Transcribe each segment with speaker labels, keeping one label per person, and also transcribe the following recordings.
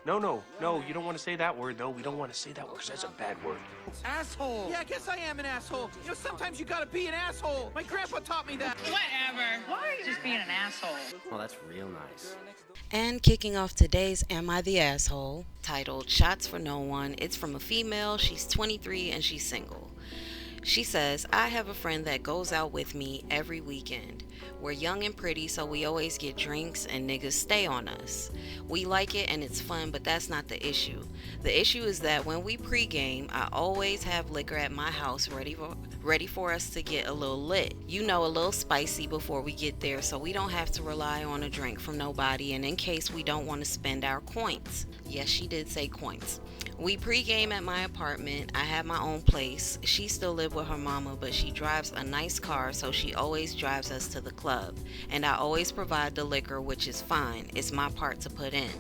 Speaker 1: No, you don't want to say that word. No, we don't want to say that word because that's a bad word.
Speaker 2: Asshole. Yeah, I guess I am an asshole. You know, sometimes you gotta be an asshole. My grandpa taught me that.
Speaker 3: Whatever. Why are you just being an asshole?
Speaker 1: Well, that's real nice.
Speaker 4: And kicking off today's Am I the Asshole, titled Shots for No One, it's from a female. She's 23 and she's single. She says, I have a friend that goes out with me every weekend. We're young and pretty, so we always get drinks and niggas stay on us. We like it and it's fun, but that's not the issue. The issue is that when we pregame, I always have liquor at my house ready for us to get a little lit. You know, a little spicy before we get there, so we don't have to rely on a drink from nobody, and in case we don't want to spend our coins. Yes, she did say coins. We pregame at my apartment. I have my own place. She still lives with her mama, but she drives a nice car, so she always drives us to the club. And I always provide the liquor, which is fine. It's my part to put in.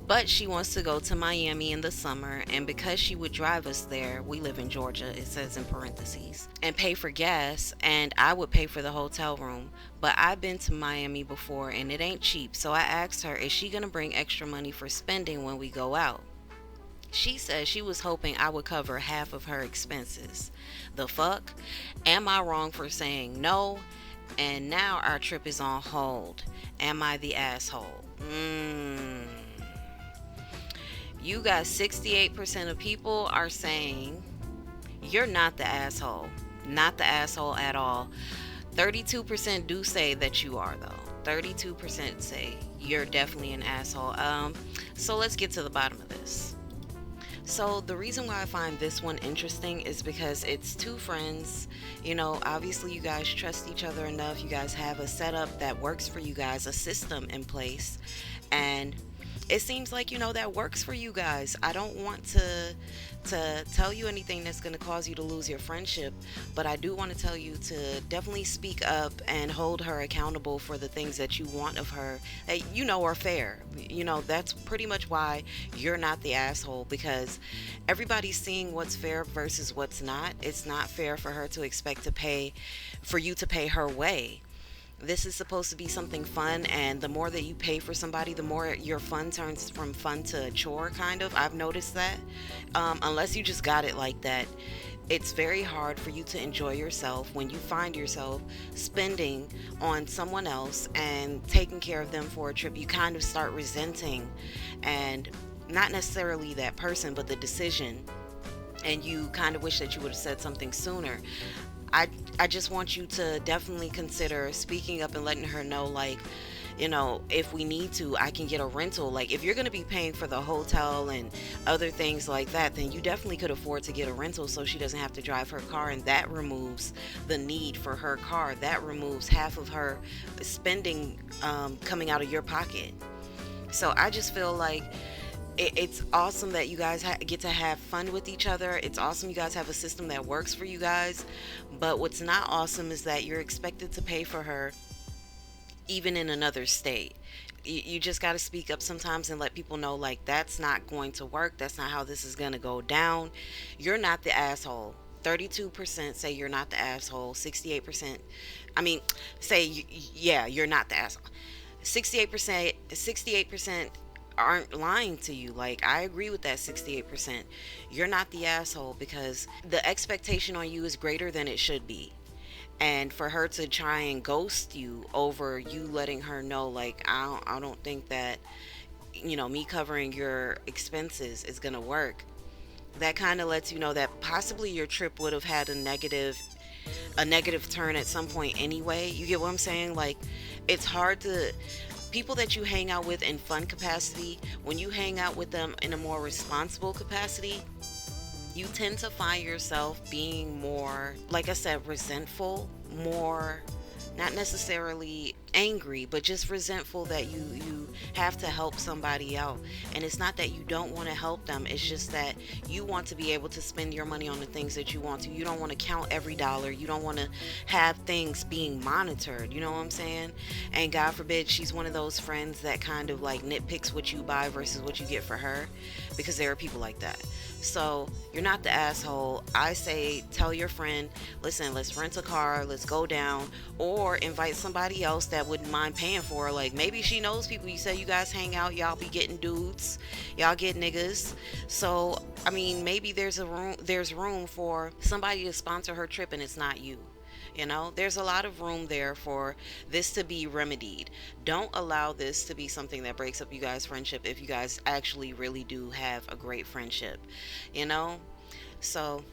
Speaker 4: But she wants to go to Miami in the summer, and because she would drive us there, we live in Georgia, it says in parentheses, and pay for gas, and I would pay for the hotel room. But I've been to Miami before, and it ain't cheap, so I asked her, is she gonna bring extra money for spending when we go out? She said she was hoping I would cover half of her expenses. The fuck? Am I wrong for saying no? And now our trip is on hold. Am I the asshole? You got 68% of people are saying you're not the asshole. Not the asshole at all. 32% do say that you are, though. 32% say you're definitely an asshole. So let's get to the bottom of this. So the reason why I find this one interesting is because it's two friends. You know, obviously you guys trust each other enough. You guys have a setup that works for you guys, a system in place. And it seems like, you know, that works for you guys. I don't want to tell you anything that's going to cause you to lose your friendship, but I do want to tell you to definitely speak up and hold her accountable for the things that you want of her that you know are fair. You know, that's pretty much why you're not the asshole, because everybody's seeing what's fair versus what's not. It's not fair for her to expect for you to pay her way. This is supposed to be something fun, and the more that you pay for somebody, the more your fun turns from fun to a chore, kind of. I've noticed that. Unless you just got it like that, it's very hard for you to enjoy yourself when you find yourself spending on someone else and taking care of them for a trip. You kind of start resenting, and not necessarily that person, but the decision, and you kind of wish that you would have said something sooner. I just want you to definitely consider speaking up and letting her know, like, you know, if we need to, I can get a rental. Like, if you're going to be paying for the hotel and other things like that, then you definitely could afford to get a rental so she doesn't have to drive her car, and that removes the need for her car. That removes half of her spending coming out of your pocket. So I just feel like it's awesome that you guys get to have fun with each other. It's awesome you guys have a system that works for you guys. But what's not awesome is that you're expected to pay for her even in another state. You just got to speak up sometimes and let people know, like, that's not going to work. That's not how this is going to go down. You're not the asshole. 32% say you're not the asshole. 68%, say, yeah, you're not the asshole. 68% aren't lying to you. Like, I agree with that 68%. You're not the asshole because the expectation on you is greater than it should be. And for her to try and ghost you over you letting her know, like, I don't think that, you know, me covering your expenses is gonna work. That kind of lets you know that possibly your trip would have had a negative turn at some point anyway. You get what I'm saying? Like, it's hard to people that you hang out with in fun capacity, when you hang out with them in a more responsible capacity, you tend to find yourself being more, like I said, resentful, more, not necessarily angry, but just resentful that you have to help somebody out. And it's not that you don't want to help them, it's just that you want to be able to spend your money on the things that you want to. You don't want to count every dollar. You don't want to have things being monitored, you know what I'm saying? And God forbid she's one of those friends that kind of like nitpicks what you buy versus what you get for her, because there are people like that. So you're not the asshole. I say tell your friend, listen, let's rent a car, let's go down, or invite somebody else that that wouldn't mind paying for her. Like, maybe she knows people. You say you guys hang out, y'all be getting dudes, y'all get niggas. So I mean, maybe there's room for somebody to sponsor her trip, and it's not you. You know, there's a lot of room there for this to be remedied. Don't allow this to be something that breaks up you guys' friendship if you guys actually really do have a great friendship, you know? So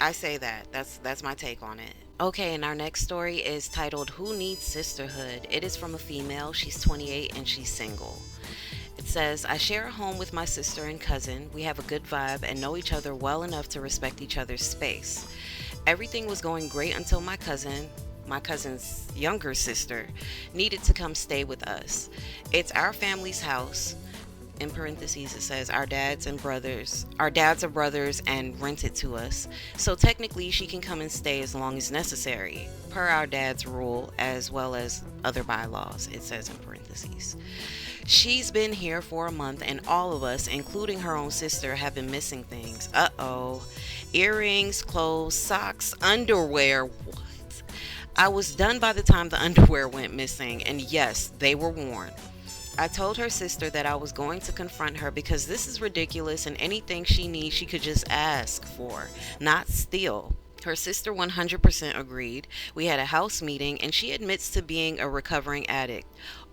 Speaker 4: I say that's my take on it. Okay, and our next story is titled Who Needs Sisterhood? It is from a female. She's 28 and she's single. It says, I share a home with my sister and cousin. We have a good vibe and know each other well enough to respect each other's space. Everything was going great until my cousin's younger sister, needed to come stay with us. It's our family's house. In parentheses, it says our dads are brothers and rent it to us. So technically she can come and stay as long as necessary, per our dad's rule, as well as other bylaws, it says in parentheses. She's been here for a month and all of us, including her own sister, have been missing things. Uh-oh. Earrings, clothes, socks, underwear. What? I was done by the time the underwear went missing, and yes, they were worn. I told her sister that I was going to confront her because this is ridiculous and anything she needs she could just ask for, not steal. Her sister 100% agreed. We had a house meeting and she admits to being a recovering addict.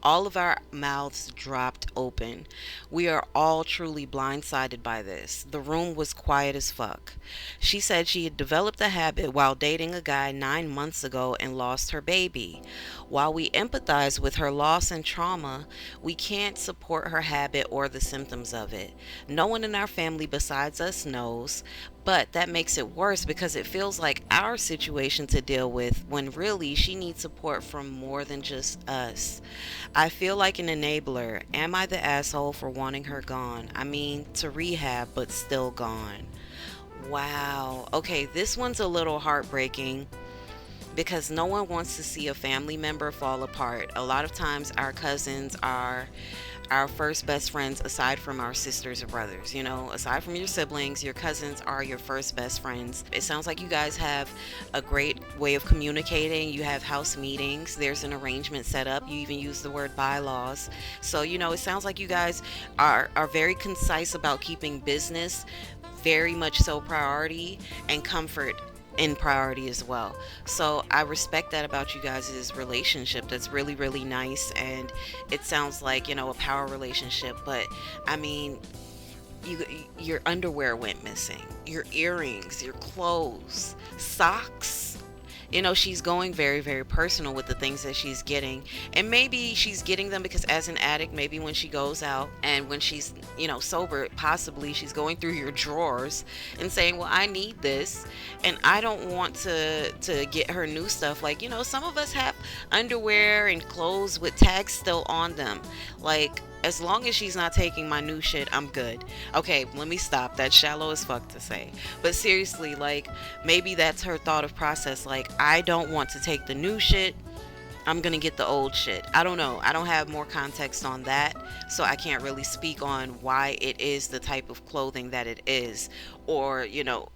Speaker 4: All of our mouths dropped open. We are all truly blindsided by this. The room was quiet as fuck. She said she had developed a habit while dating a guy 9 months ago and lost her baby. While we empathize with her loss and trauma, we can't support her habit or the symptoms of it. No one in our family besides us knows, but that makes it worse because it feels like our situation to deal with when really she needs support from more than just us. I feel like an enabler. Am I the asshole for wanting her gone? I mean, to rehab, but still gone. Wow. Okay, this one's a little heartbreaking because no one wants to see a family member fall apart. A lot of times our cousins are our first best friends aside from our sisters or brothers. You know, aside from your siblings, your cousins are your first best friends. It sounds like you guys have a great way of communicating. You have house meetings. There's an arrangement set up. You even use the word bylaws. So, you know, it sounds like you guys are very concise about keeping business very much so priority and comfort in priority as well. So I respect that about you guys' relationship. That's really, really nice, and it sounds like, you know, a power relationship. But I mean, your underwear went missing, your earrings, your clothes, socks. You know, she's going very, very personal with the things that she's getting. And maybe she's getting them because as an addict, maybe when she goes out and when she's, you know, sober, possibly she's going through your drawers and saying, well, I need this and I don't want to get her new stuff. Like, you know, some of us have underwear and clothes with tags still on them. Like, as long as she's not taking my new shit, I'm good. Okay, let me stop. That's shallow as fuck to say. But seriously, like, maybe that's her thought of process. Like, I don't want to take the new shit. I'm gonna get the old shit. I don't know. I don't have more context on that, so I can't really speak on why it is the type of clothing that it is, or, you know,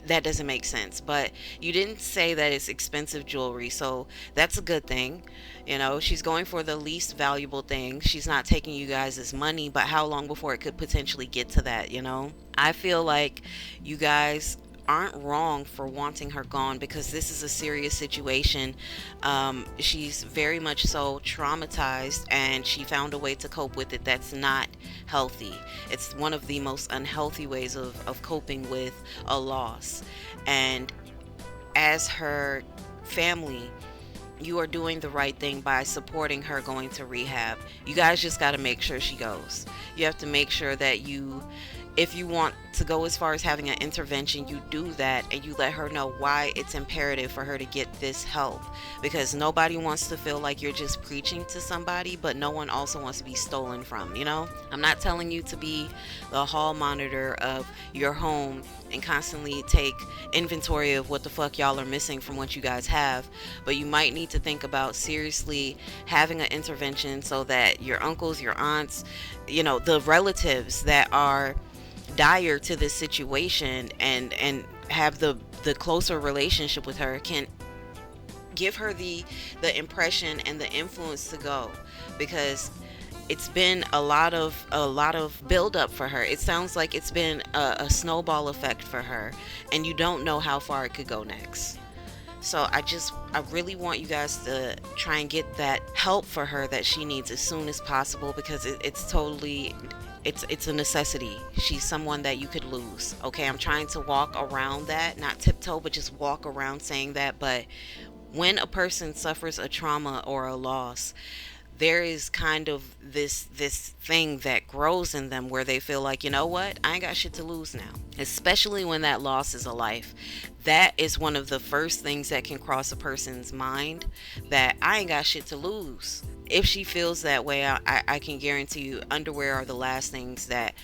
Speaker 4: that doesn't make sense. But you didn't say that it's expensive jewelry, so that's a good thing. You know, she's going for the least valuable thing. She's not taking you guys' money, but how long before it could potentially get to that, you know? I feel like you guys aren't wrong for wanting her gone because this is a serious situation. She's very much so traumatized and she found a way to cope with it that's not healthy. It's one of the most unhealthy ways of coping with a loss. And as her family, you are doing the right thing by supporting her going to rehab. You guys just got to make sure she goes. You have to make sure that if you want to go as far as having an intervention, you do that and you let her know why it's imperative for her to get this help, because nobody wants to feel like you're just preaching to somebody, but no one also wants to be stolen from, you know? I'm not telling you to be the hall monitor of your home and constantly take inventory of what the fuck y'all are missing from what you guys have, but you might need to think about seriously having an intervention so that your uncles, your aunts, you know, the relatives that are dire to this situation and have the closer relationship with her can give her the impression and the influence to go, because it's been a lot of build up for her. It sounds like it's been a snowball effect for her, and you don't know how far it could go next. So I really want you guys to try and get that help for her that she needs as soon as possible, because it's a necessity. She's someone that you could lose. Okay, I'm trying to walk around that, not tiptoe, but just walk around saying that. But when a person suffers a trauma or a loss, there is kind of this thing that grows in them where they feel like, you know what, I ain't got shit to lose now. Especially when that loss is a life. That is one of the first things that can cross a person's mind, that I ain't got shit to lose. If she feels that way, I can guarantee you underwear are the last things that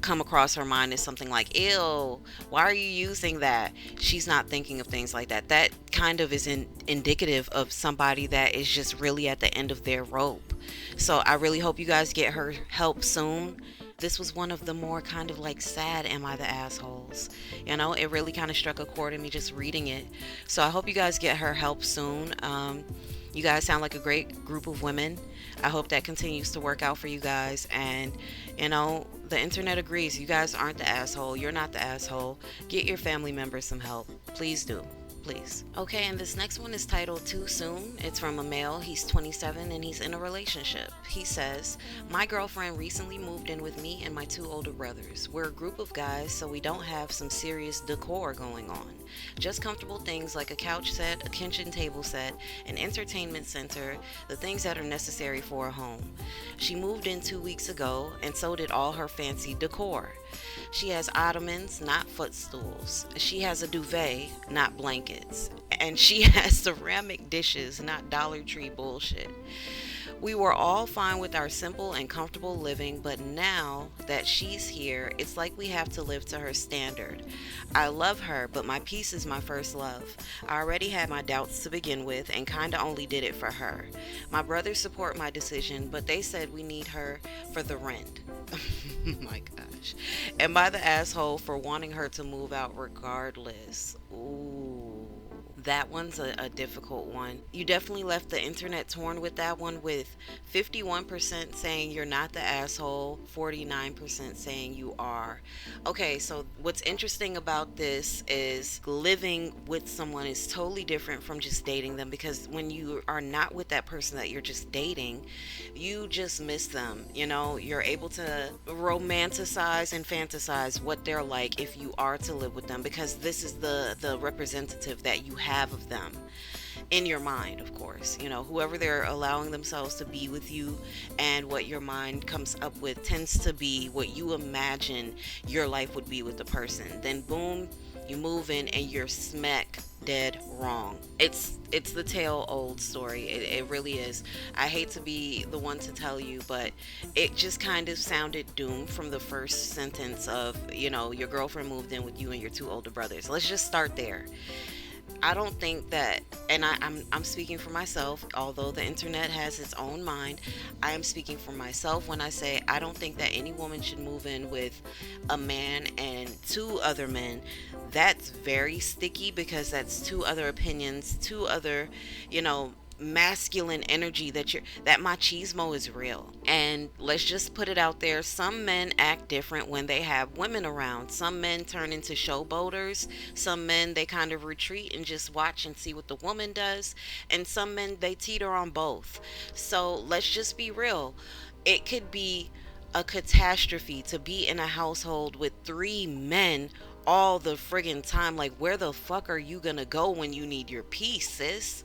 Speaker 4: come across her mind. Is something like, ew, why are you using that? She's not thinking of things like that. That kind of is indicative of somebody that is just really at the end of their rope. So I really hope you guys get her help soon. This was one of the more kind of like sad am I the assholes, you know, it really kind of struck a chord in me just reading it. So I hope you guys get her help soon. You guys sound like a great group of women. I hope that continues to work out for you guys. And, you know, the internet agrees. You guys aren't the asshole. You're not the asshole. Get your family members some help. Please do. Please. Okay, and this next one is titled Too Soon. It's from a male. He's 27 and he's in a relationship. He says, my girlfriend recently moved in with me and my two older brothers. We're a group of guys, so we don't have some serious decor going on. Just comfortable things like a couch set, a kitchen table set, an entertainment center, the things that are necessary for a home. She moved in 2 weeks ago, and so did all her fancy decor. She has ottomans, not footstools. She has a duvet, not blankets. And she has ceramic dishes, not Dollar Tree bullshit. We were all fine with our simple and comfortable living, but now that she's here, it's like we have to live to her standard. I love her, but my peace is my first love. I already had my doubts to begin with and kinda only did it for her. My brothers support my decision, but they said we need her for the rent. My gosh. Am I the asshole for wanting her to move out regardless? Ooh. That one's a difficult one. You definitely left the internet torn with that one, with 51% saying you're not the asshole, 49% saying you are. Okay, so what's interesting about this is living with someone is totally different from just dating them, because when you are not with that person that you're just dating, you just miss them. You know, you're able to romanticize and fantasize what they're like if you are to live with them, because this is the representative that you have of them in your mind, of course. You know, whoever they're allowing themselves to be with you, and what your mind comes up with tends to be what you imagine your life would be with the person. Then boom, you move in and you're smack dead wrong. It's the tale old story. It really is. I hate to be the one to tell you, but it just kind of sounded doomed from the first sentence of, you know, your girlfriend moved in with you and your two older brothers. Let's just start there. I don't think that, and I'm speaking for myself, although the internet has its own mind, I am speaking for myself when I say I don't think that any woman should move in with a man and two other men. That's very sticky, because that's two other opinions, two other, you know, masculine energy that machismo is real. And let's just put it out there, some men act different when they have women around. Some men turn into showboaters, some men they kind of retreat and just watch and see what the woman does, and some men they teeter on both. So let's just be real, it could be a catastrophe to be in a household with 3 men all the friggin' time. Like, where the fuck are you gonna go when you need your peace, sis?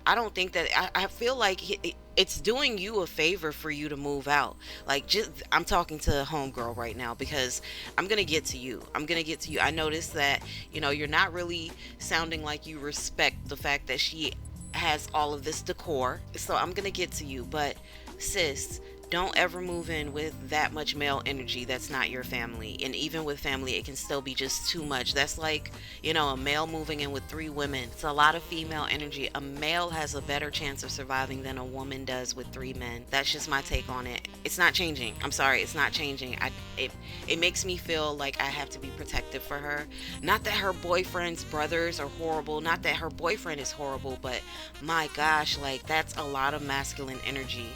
Speaker 4: I don't think that, I feel like it's doing you a favor for you to move out. Like, just, I'm talking to a homegirl right now, because I'm gonna get to you. I noticed that, you know, you're not really sounding like you respect the fact that she has all of this decor. So I'm gonna get to you, but sis, Don't ever move in with that much male energy that's not your family. And even with family, it can still be just too much. That's like, a male moving in with 3 women. It's a lot of female energy. A male has a better chance of surviving than a woman does with 3 men. That's just my take on it. It's not changing. I'm sorry, it's not changing. It makes me feel like I have to be protective for her. Not that her boyfriend's brothers are horrible, not that her boyfriend is horrible, but my gosh, like, that's a lot of masculine energy.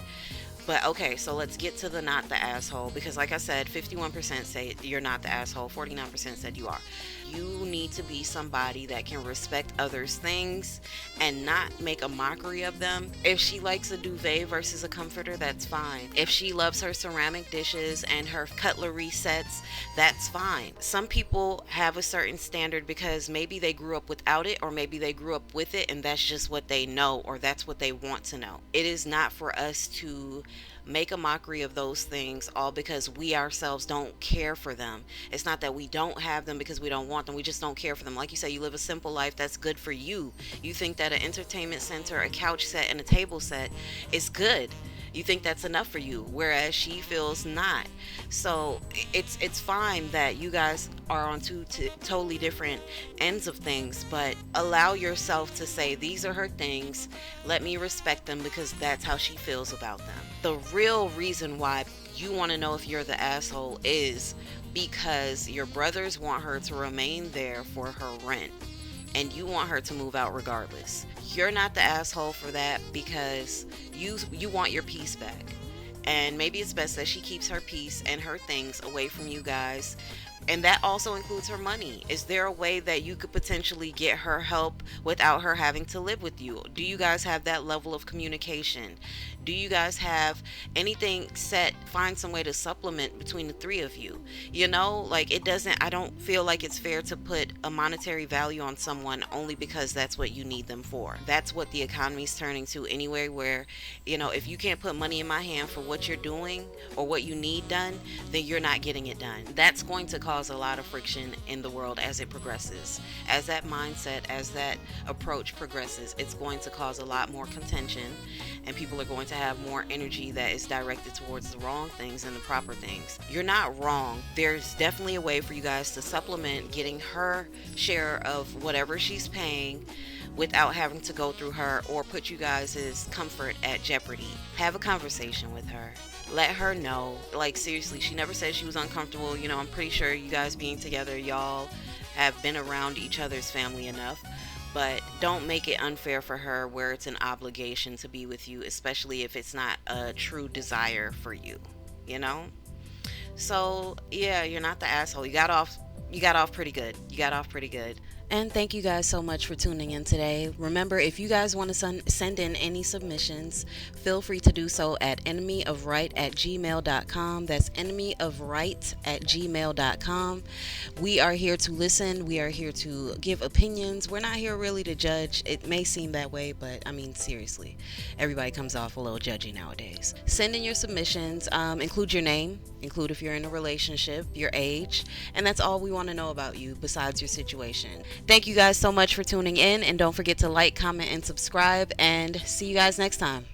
Speaker 4: But okay, so let's get to the not the asshole, because like I said, 51% say you're not the asshole, 49% said you are. You need to be somebody that can respect others' things and not make a mockery of them. If she likes a duvet versus a comforter, that's fine. If she loves her ceramic dishes and her cutlery sets, that's fine. Some people have a certain standard because maybe they grew up without it, or maybe they grew up with it and that's just what they know, or that's what they want to know. It is not for us to make a mockery of those things all because we ourselves don't care for them. It's not that we don't have them because we don't want them, we just don't care for them. Like you say, you live a simple life, that's good for you. You think that an entertainment center, a couch set, and a table set is good. You think that's enough for you, whereas she feels not. So it's fine that you guys are on two totally different ends of things, but allow yourself to say, these are her things, let me respect them because that's how she feels about them. The real reason why you want to know if you're the asshole is because your brothers want her to remain there for her rent, and you want her to move out regardless. You're not the asshole for that because you want your peace back. And maybe it's best that she keeps her peace and her things away from you guys. And that also includes her money. Is there a way that you could potentially get her help without her having to live with you? Do you guys have that level of communication? Do you guys have anything set? Find some way to supplement between the 3 of you. Like, I don't feel like it's fair to put a monetary value on someone only because that's what you need them for. That's what the economy's turning to anyway, where, if you can't put money in my hand for what you're doing or what you need done, then you're not getting it done. That's going to cause a lot of friction in the world as it progresses. As that mindset, as that approach progresses, it's going to cause a lot more contention, and people are going to have more energy that is directed towards the wrong things than the proper things. You're not wrong. There's definitely a way for you guys to supplement getting her share of whatever she's paying without having to go through her or put you guys' comfort at jeopardy. Have a conversation with her. Let her know. Like, seriously, she never said she was uncomfortable. I'm pretty sure you guys being together, y'all have been around each other's family enough. But don't make it unfair for her where it's an obligation to be with you, especially if it's not a true desire for you, So, yeah, you're not the asshole. You got off pretty good. And thank you guys so much for tuning in today. Remember, if you guys want to send in any submissions, feel free to do so at enemyofright@gmail.com. That's enemyofright@gmail.com. We are here to listen. We are here to give opinions. We're not here really to judge. It may seem that way, but I mean, seriously, everybody comes off a little judgy nowadays. Send in your submissions. Include your name. Include if you're in a relationship, your age, and that's all we want to know about you besides your situation. Thank you guys so much for tuning in, and don't forget to like, comment, and subscribe, and see you guys next time.